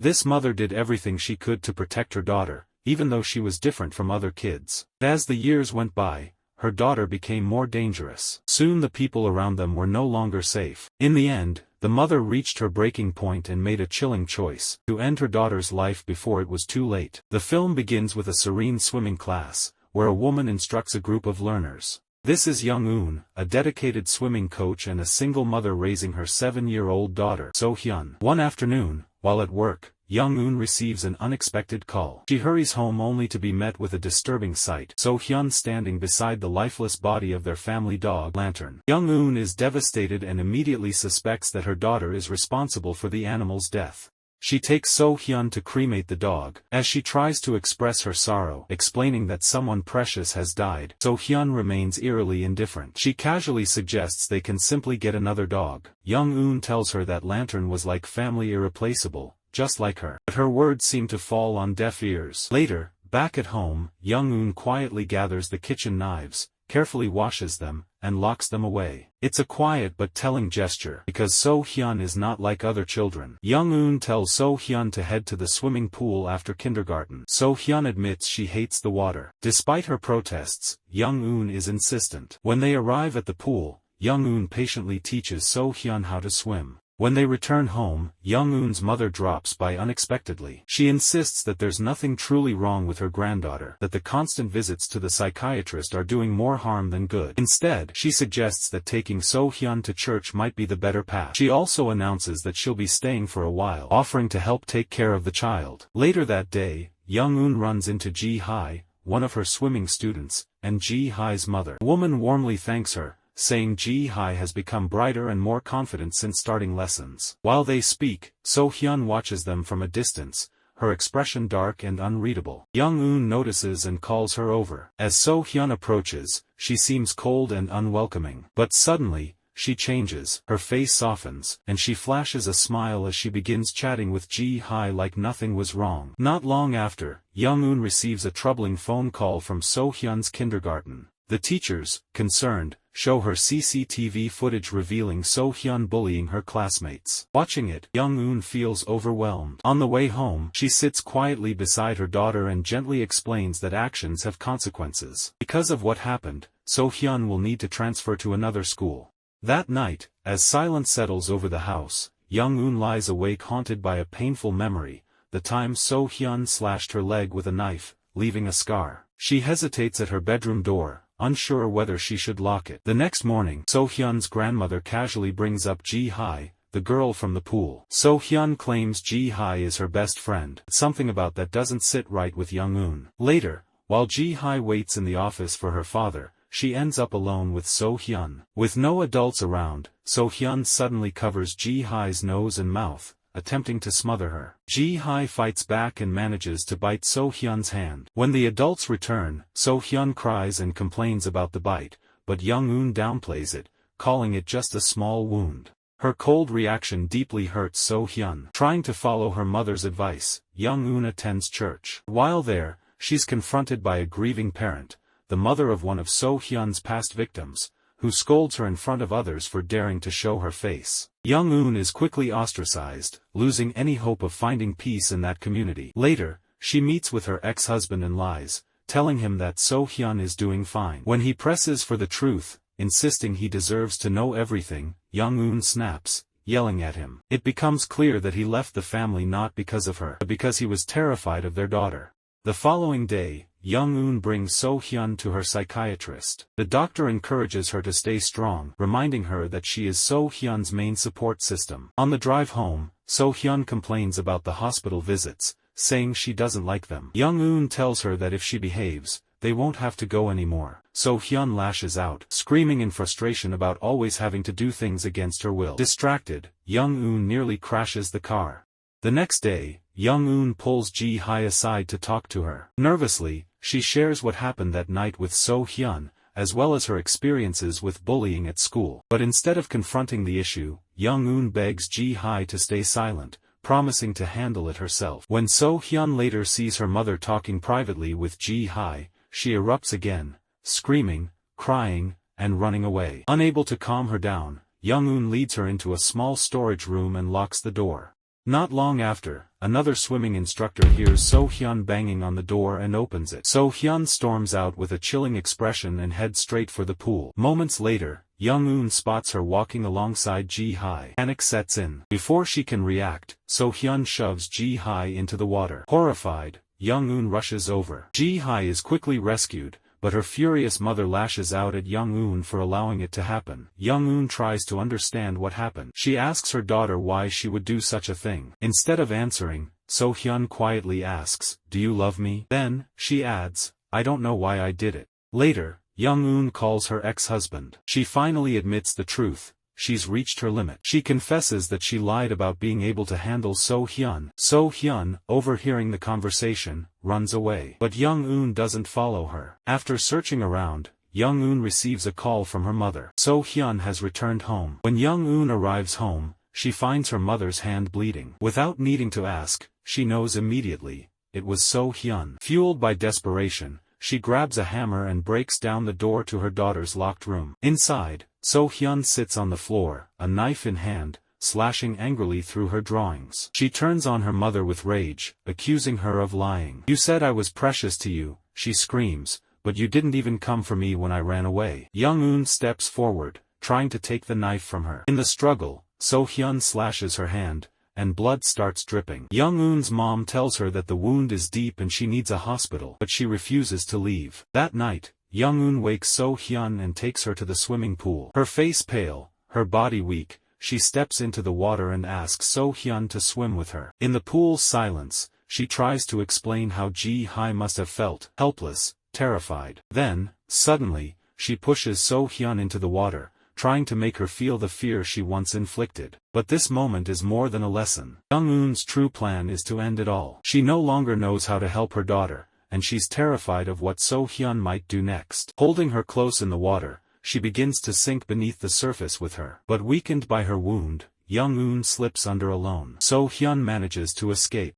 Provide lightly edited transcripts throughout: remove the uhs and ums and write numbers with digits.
This mother did everything she could to protect her daughter, even though she was different from other kids. As the years went by, her daughter became more dangerous. Soon the people around them were no longer safe. In the end, the mother reached her breaking point and made a chilling choice: to end her daughter's life before it was too late. The film begins with a serene swimming class, where a woman instructs a group of learners. This is Young-eun, a dedicated swimming coach and a single mother raising her 7-year-old daughter, So-hyun. One afternoon, while at work, Young-eun receives an unexpected call. She hurries home only to be met with a disturbing sight: So-hyun standing beside the lifeless body of their family dog, Lantern. Young-eun is devastated and immediately suspects that her daughter is responsible for the animal's death. She takes So-hyun to cremate the dog. As she tries to express her sorrow, explaining that someone precious has died, So-hyun remains eerily indifferent. She casually suggests they can simply get another dog. Young-eun tells her that Lantern was like family, irreplaceable, just like her. But her words seem to fall on deaf ears. Later, back at home, Young-eun quietly gathers the kitchen knives, carefully washes them, and locks them away. It's a quiet but telling gesture, because So-hyun is not like other children. Young-eun tells So-hyun to head to the swimming pool after kindergarten. So-hyun admits she hates the water. Despite her protests, Young-eun is insistent. When they arrive at the pool, Young-eun patiently teaches So-hyun how to swim. When they return home, Young-eun's mother drops by unexpectedly. She insists that there's nothing truly wrong with her granddaughter, that the constant visits to the psychiatrist are doing more harm than good. Instead, she suggests that taking So-hyun to church might be the better path. She also announces that she'll be staying for a while, offering to help take care of the child. Later that day, Young-eun runs into Ji-hae, one of her swimming students, and Ji-hae's mother. The woman warmly thanks her, saying Ji-hae has become brighter and more confident since starting lessons. While they speak, So-hyun watches them from a distance, her expression dark and unreadable. Young-eun notices and calls her over. As So-hyun approaches, she seems cold and unwelcoming. But suddenly, she changes, her face softens, and she flashes a smile as she begins chatting with Ji-hae like nothing was wrong. Not long after, Young-eun receives a troubling phone call from So-hyun's kindergarten. The teachers, concerned, show her CCTV footage revealing So-hyun bullying her classmates. Watching it, Young-eun feels overwhelmed. On the way home, she sits quietly beside her daughter and gently explains that actions have consequences. Because of what happened, So-hyun will need to transfer to another school. That night, as silence settles over the house, Young-eun lies awake haunted by a painful memory: the time So-hyun slashed her leg with a knife, leaving a scar. She hesitates at her bedroom door, unsure whether she should lock it. The next morning, So-hyun's grandmother casually brings up Ji-hae, the girl from the pool. So-hyun claims Ji-hae is her best friend. Something about that doesn't sit right with Young-eun. Later, while Ji-hae waits in the office for her father, she ends up alone with So-hyun. With no adults around, So-hyun suddenly covers Ji-hae's nose and mouth, attempting to smother her. Ji-hae fights back and manages to bite So-hyun's hand. When the adults return, So-hyun cries and complains about the bite, but Young-eun downplays it, calling it just a small wound. Her cold reaction deeply hurts So-hyun. Trying to follow her mother's advice, Young-eun attends church. While there, she's confronted by a grieving parent, the mother of one of So-hyun's past victims, who scolds her in front of others for daring to show her face. Young-eun is quickly ostracized, losing any hope of finding peace in that community. Later, she meets with her ex-husband and lies, telling him that So-hyun is doing fine. When he presses for the truth, insisting he deserves to know everything, Young-eun snaps, yelling at him. It becomes clear that he left the family not because of her, but because he was terrified of their daughter. The following day, Young-eun brings So-hyun to her psychiatrist. The doctor encourages her to stay strong, reminding her that she is So-hyun's main support system. On the drive home, So-hyun complains about the hospital visits, saying she doesn't like them. Young-eun tells her that if she behaves, they won't have to go anymore. So-hyun lashes out, screaming in frustration about always having to do things against her will. Distracted, Young-eun nearly crashes the car. The next day, Young-eun pulls Ji-hae aside to talk to her. Nervously, she shares what happened that night with So-hyun, as well as her experiences with bullying at school. But instead of confronting the issue, Young-eun begs Ji-hae to stay silent, promising to handle it herself. When So-hyun later sees her mother talking privately with Ji-hae, she erupts again, screaming, crying, and running away. Unable to calm her down, Young-eun leads her into a small storage room and locks the door. Not long after, another swimming instructor hears So-hyun banging on the door and opens it. So-hyun storms out with a chilling expression and heads straight for the pool. Moments later, Young-eun spots her walking alongside Ji-hye. Panic sets in. Before she can react, So-hyun shoves Ji-hye into the water. Horrified, Young-eun rushes over. Ji-hye is quickly rescued, but her furious mother lashes out at Young-eun for allowing it to happen. Young-eun tries to understand what happened. She asks her daughter why she would do such a thing. Instead of answering, So-hyun quietly asks, "Do you love me?" Then, she adds, "I don't know why I did it." Later, Young-eun calls her ex-husband. She finally admits the truth. She's reached her limit. She confesses that she lied about being able to handle So-hyun. So-hyun, overhearing the conversation, runs away. But Young-eun doesn't follow her. After searching around, Young-eun receives a call from her mother. So-hyun has returned home. When Young-eun arrives home, she finds her mother's hand bleeding. Without needing to ask, she knows immediately. It was So-hyun. Fueled by desperation, she grabs a hammer and breaks down the door to her daughter's locked room. Inside, So-hyun sits on the floor, a knife in hand, slashing angrily through her drawings. She turns on her mother with rage, accusing her of lying. "You said I was precious to you," she screams, "but you didn't even come for me when I ran away." Young-eun steps forward, trying to take the knife from her. In the struggle, So-hyun slashes her hand, and blood starts dripping. Young-eun's mom tells her that the wound is deep and she needs a hospital, but she refuses to leave. That night, Young-eun wakes So-hyun and takes her to the swimming pool. Her face pale, her body weak, she steps into the water and asks So-hyun to swim with her. In the pool's silence, she tries to explain how Ji-hye must have felt, helpless, terrified. Then, suddenly, she pushes So-hyun into the water, trying to make her feel the fear she once inflicted. But this moment is more than a lesson. Young-eun's true plan is to end it all. She no longer knows how to help her daughter, and she's terrified of what So-hyun might do next. Holding her close in the water, she begins to sink beneath the surface with her. But weakened by her wound, Young-eun slips under alone. So-hyun manages to escape.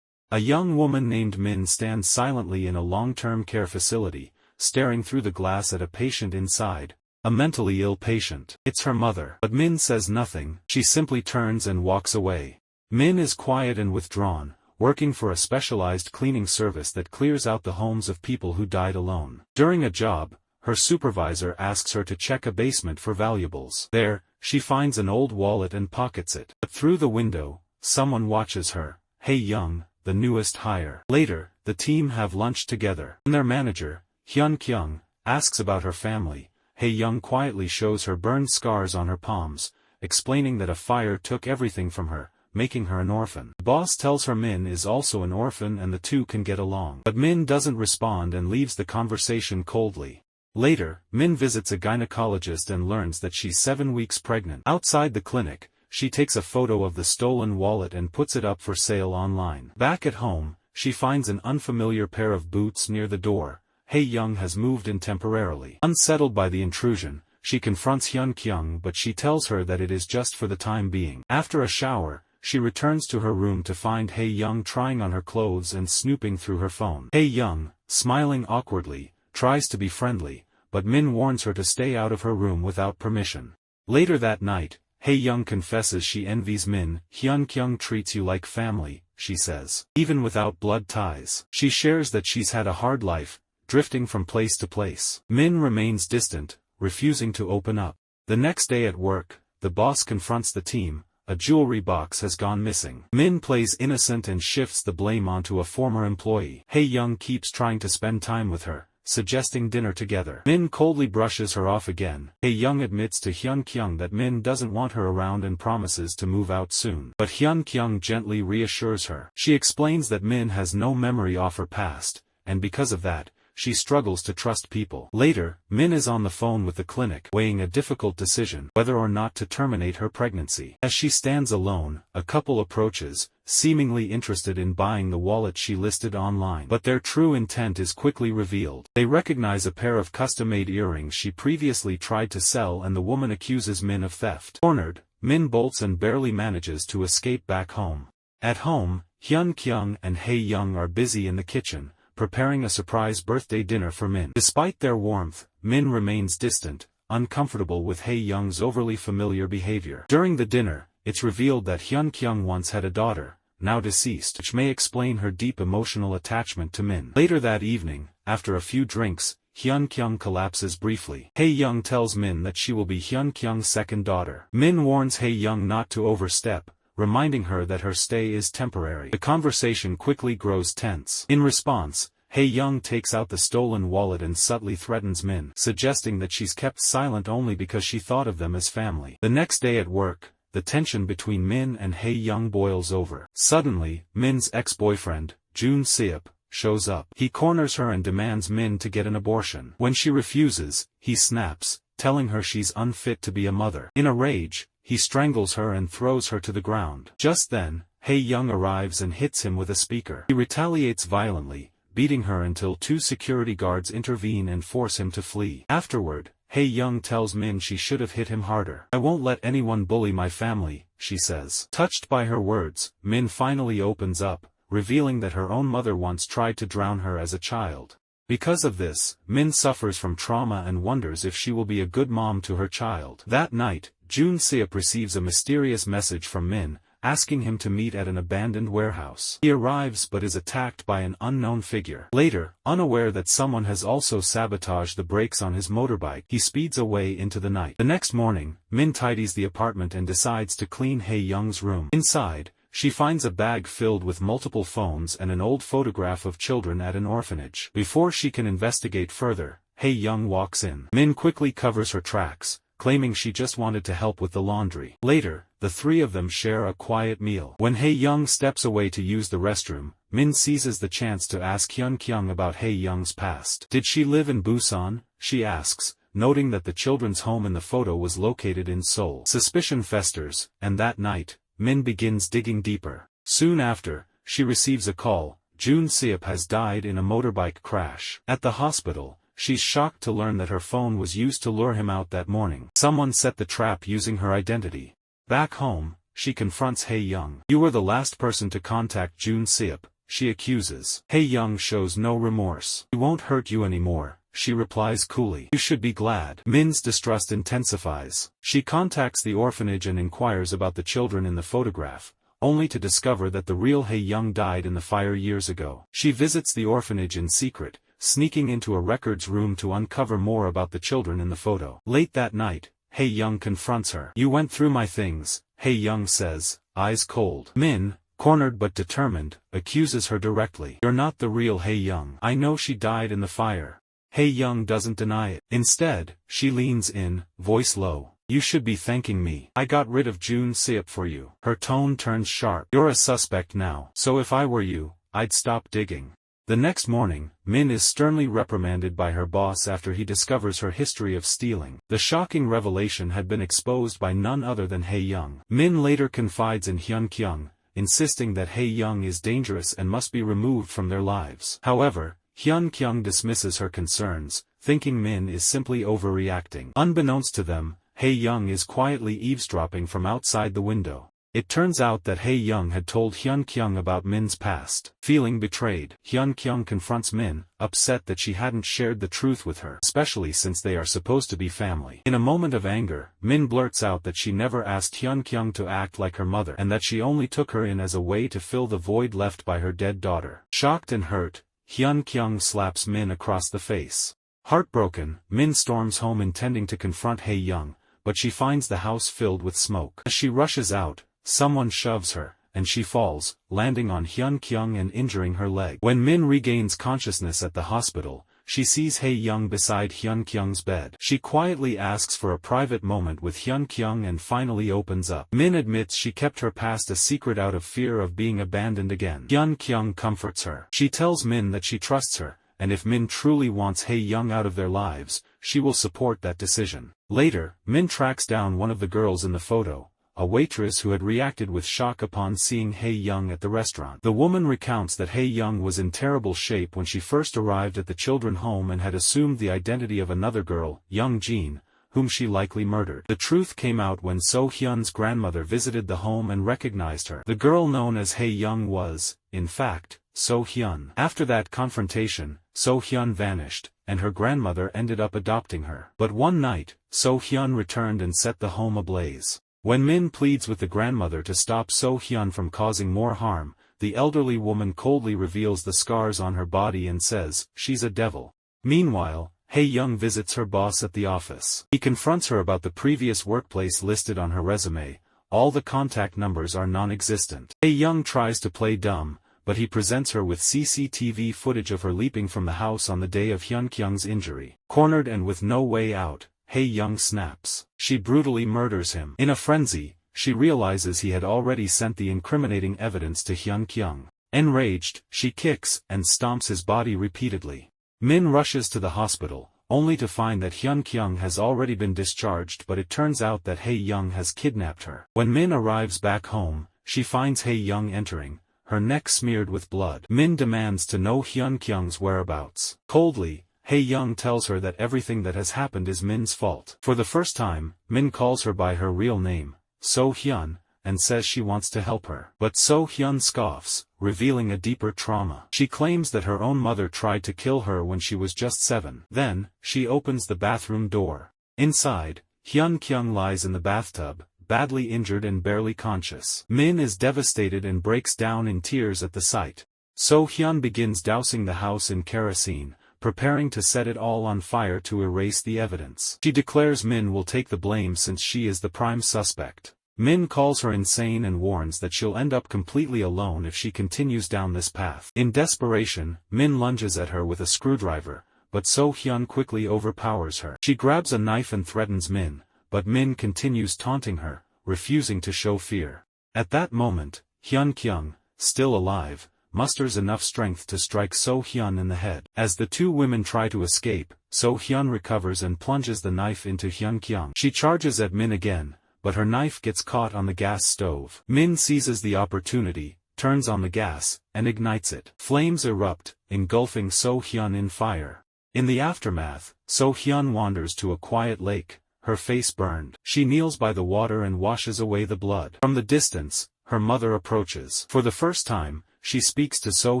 A young woman named Min stands silently in a long-term care facility, staring through the glass at a patient inside. A mentally ill patient. It's her mother. But Min says nothing. She simply turns and walks away. Min is quiet and withdrawn, working for a specialized cleaning service that clears out the homes of people who died alone. During a job, her supervisor asks her to check a basement for valuables. There, she finds an old wallet and pockets it. But through the window, someone watches her. Hae-young, the newest hire. Later, the team have lunch together. When their manager, Hyun-kyung, asks about her family, Hae-young quietly shows her burned scars on her palms, explaining that a fire took everything from her, making her an orphan. The boss tells her Min is also an orphan and the two can get along. But Min doesn't respond and leaves the conversation coldly. Later, Min visits a gynecologist and learns that she's 7 weeks pregnant. Outside the clinic, she takes a photo of the stolen wallet and puts it up for sale online. Back at home, she finds an unfamiliar pair of boots near the door. Hae-young has moved in temporarily. Unsettled by the intrusion, she confronts Hyun-kyung but she tells her that it is just for the time being. After a shower, she returns to her room to find Hae-young trying on her clothes and snooping through her phone. Hae-young, smiling awkwardly, tries to be friendly, but Min warns her to stay out of her room without permission. Later that night, Hae-young confesses she envies Min. Hyun-kyung treats you like family, she says. Even without blood ties. She shares that she's had a hard life, drifting from place to place. Min remains distant, refusing to open up. The next day at work, the boss confronts the team. A jewelry box has gone missing. Min plays innocent and shifts the blame onto a former employee. Hae-young keeps trying to spend time with her, suggesting dinner together. Min coldly brushes her off again. Hae-young admits to Hyun-kyung that Min doesn't want her around and promises to move out soon. But Hyun-kyung gently reassures her. She explains that Min has no memory of her past, and because of that, she struggles to trust people. Later, Min is on the phone with the clinic, weighing a difficult decision whether or not to terminate her pregnancy. As she stands alone, a couple approaches, seemingly interested in buying the wallet she listed online. But their true intent is quickly revealed. They recognize a pair of custom-made earrings she previously tried to sell and the woman accuses Min of theft. Cornered, Min bolts and barely manages to escape back home. At home, Hyun-kyung and Hae-young are busy in the kitchen, preparing a surprise birthday dinner for Min. Despite their warmth, Min remains distant, uncomfortable with Hae-young's overly familiar behavior. During the dinner, it's revealed that Hyun-kyung once had a daughter, now deceased, which may explain her deep emotional attachment to Min. Later that evening, after a few drinks, Hyun-kyung collapses briefly. Hae-young tells Min that she will be Hyun-kyung's second daughter. Min warns Hae-young not to overstep, reminding her that her stay is temporary. The conversation quickly grows tense. In response, Hae-young takes out the stolen wallet and subtly threatens Min, suggesting that she's kept silent only because she thought of them as family. The next day at work, the tension between Min and Hae-young boils over. Suddenly, Min's ex-boyfriend, Jun Seop, shows up. He corners her and demands Min to get an abortion. When she refuses, he snaps, telling her she's unfit to be a mother. In a rage, he strangles her and throws her to the ground. Just then, Hae-young arrives and hits him with a speaker. He retaliates violently, beating her until 2 security guards intervene and force him to flee. Afterward, Hae-young tells Min she should have hit him harder. "I won't let anyone bully my family," she says. Touched by her words, Min finally opens up, revealing that her own mother once tried to drown her as a child. Because of this, Min suffers from trauma and wonders if she will be a good mom to her child. That night, Jun Seop receives a mysterious message from Min, asking him to meet at an abandoned warehouse. He arrives but is attacked by an unknown figure. Later, unaware that someone has also sabotaged the brakes on his motorbike, he speeds away into the night. The next morning, Min tidies the apartment and decides to clean Hae-young's room. Inside, she finds a bag filled with multiple phones and an old photograph of children at an orphanage. Before she can investigate further, Hae-young walks in. Min quickly covers her tracks, claiming she just wanted to help with the laundry. Later, the three of them share a quiet meal. When Hae-young steps away to use the restroom, Min seizes the chance to ask Hyun-kyung about Hae-young's past. Did she live in Busan? She asks, noting that the children's home in the photo was located in Seoul. Suspicion festers, and that night, Min begins digging deeper. Soon after, she receives a call. Jun Seop has died in a motorbike crash. At the hospital, she's shocked to learn that her phone was used to lure him out that morning. Someone set the trap using her identity. Back home, she confronts Hae-young. "You were the last person to contact Jun Seop," she accuses. Hae-young shows no remorse. "He won't hurt you anymore," she replies coolly. "You should be glad." Min's distrust intensifies. She contacts the orphanage and inquires about the children in the photograph, only to discover that the real Hae-young died in the fire years ago. She visits the orphanage in secret, sneaking into a records room to uncover more about the children in the photo. Late that night, Hae-young confronts her. "You went through my things," Hae-young says, eyes cold. Min, cornered but determined, accuses her directly. "You're not the real Hae-young. I know she died in the fire." Hae-young doesn't deny it. Instead, she leans in, voice low. "You should be thanking me. I got rid of Jun Seop for you." Her tone turns sharp. "You're a suspect now. So if I were you, I'd stop digging." The next morning, Min is sternly reprimanded by her boss after he discovers her history of stealing. The shocking revelation had been exposed by none other than Hae-young. Min later confides in Hyun-kyung, insisting that Hae-young is dangerous and must be removed from their lives. However, Hyun-kyung dismisses her concerns, thinking Min is simply overreacting. Unbeknownst to them, Hae-young is quietly eavesdropping from outside the window. It turns out that Hae-young had told Hyun-kyung about Min's past. Feeling betrayed, Hyun-kyung confronts Min, upset that she hadn't shared the truth with her, especially since they are supposed to be family. In a moment of anger, Min blurts out that she never asked Hyun-kyung to act like her mother and that she only took her in as a way to fill the void left by her dead daughter. Shocked and hurt, Hyun-kyung slaps Min across the face. Heartbroken, Min storms home intending to confront Hae-young, but she finds the house filled with smoke. As she rushes out, someone shoves her, and she falls, landing on Hyun-kyung and injuring her leg. When Min regains consciousness at the hospital, she sees Hae-young beside Hyun-kyung's bed. She quietly asks for a private moment with Hyun-kyung and finally opens up. Min admits she kept her past a secret out of fear of being abandoned again. Hyun-kyung comforts her. She tells Min that she trusts her, and if Min truly wants Hae-young out of their lives, she will support that decision. Later, Min tracks down one of the girls in the photo, a waitress who had reacted with shock upon seeing Hae-young at the restaurant. The woman recounts that Hae-young was in terrible shape when she first arrived at the children's home and had assumed the identity of another girl, Young Jin, whom she likely murdered. The truth came out when So-hyun's grandmother visited the home and recognized her. The girl known as Hae-young was, in fact, So-hyun. After that confrontation, So-hyun vanished, and her grandmother ended up adopting her. But one night, So-hyun returned and set the home ablaze. When Min pleads with the grandmother to stop So Hyun from causing more harm, the elderly woman coldly reveals the scars on her body and says, she's a devil. Meanwhile, Hae-young visits her boss at the office. He confronts her about the previous workplace listed on her resume. All the contact numbers are non-existent. Hae-young tries to play dumb, but he presents her with CCTV footage of her leaping from the house on the day of Hyun-kyung's injury. Cornered and with no way out, Hae-young snaps. She brutally murders him. In a frenzy, she realizes he had already sent the incriminating evidence to Hyun-kyung. Enraged, she kicks and stomps his body repeatedly. Min rushes to the hospital, only to find that Hyun-kyung has already been discharged, but it turns out that Hae-young has kidnapped her. When Min arrives back home, she finds Hae-young entering, her neck smeared with blood. Min demands to know Hyun-kyung's whereabouts. Coldly, Hae-young tells her that everything that has happened is Min's fault. For the first time, Min calls her by her real name, So Hyun, and says she wants to help her. But So Hyun scoffs, revealing a deeper trauma. She claims that her own mother tried to kill her when she was just 7. Then, she opens the bathroom door. Inside, Hyun-kyung lies in the bathtub, badly injured and barely conscious. Min is devastated and breaks down in tears at the sight. So Hyun begins dousing the house in kerosene, preparing to set it all on fire to erase the evidence. She declares Min will take the blame since she is the prime suspect. Min calls her insane and warns that she'll end up completely alone if she continues down this path. In desperation, Min lunges at her with a screwdriver, but So Hyun quickly overpowers her. She grabs a knife and threatens Min, but Min continues taunting her, refusing to show fear. At that moment, Hyun-kyung, still alive, musters enough strength to strike So Hyun in the head. As the two women try to escape, So Hyun recovers and plunges the knife into Hyun-kyung. She charges at Min again, but her knife gets caught on the gas stove. Min seizes the opportunity, turns on the gas, and ignites it. Flames erupt, engulfing So Hyun in fire. In the aftermath, So Hyun wanders to a quiet lake, her face burned. She kneels by the water and washes away the blood. From the distance, her mother approaches. For the first time, she speaks to So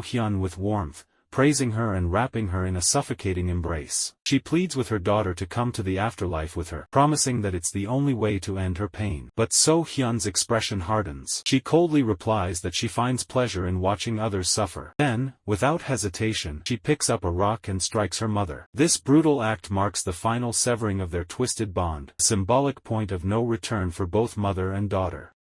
Hyun with warmth, praising her and wrapping her in a suffocating embrace. She pleads with her daughter to come to the afterlife with her, promising that it's the only way to end her pain. But So Hyun's expression hardens. She coldly replies that she finds pleasure in watching others suffer. Then, without hesitation, she picks up a rock and strikes her mother. This brutal act marks the final severing of their twisted bond, a symbolic point of no return for both mother and daughter.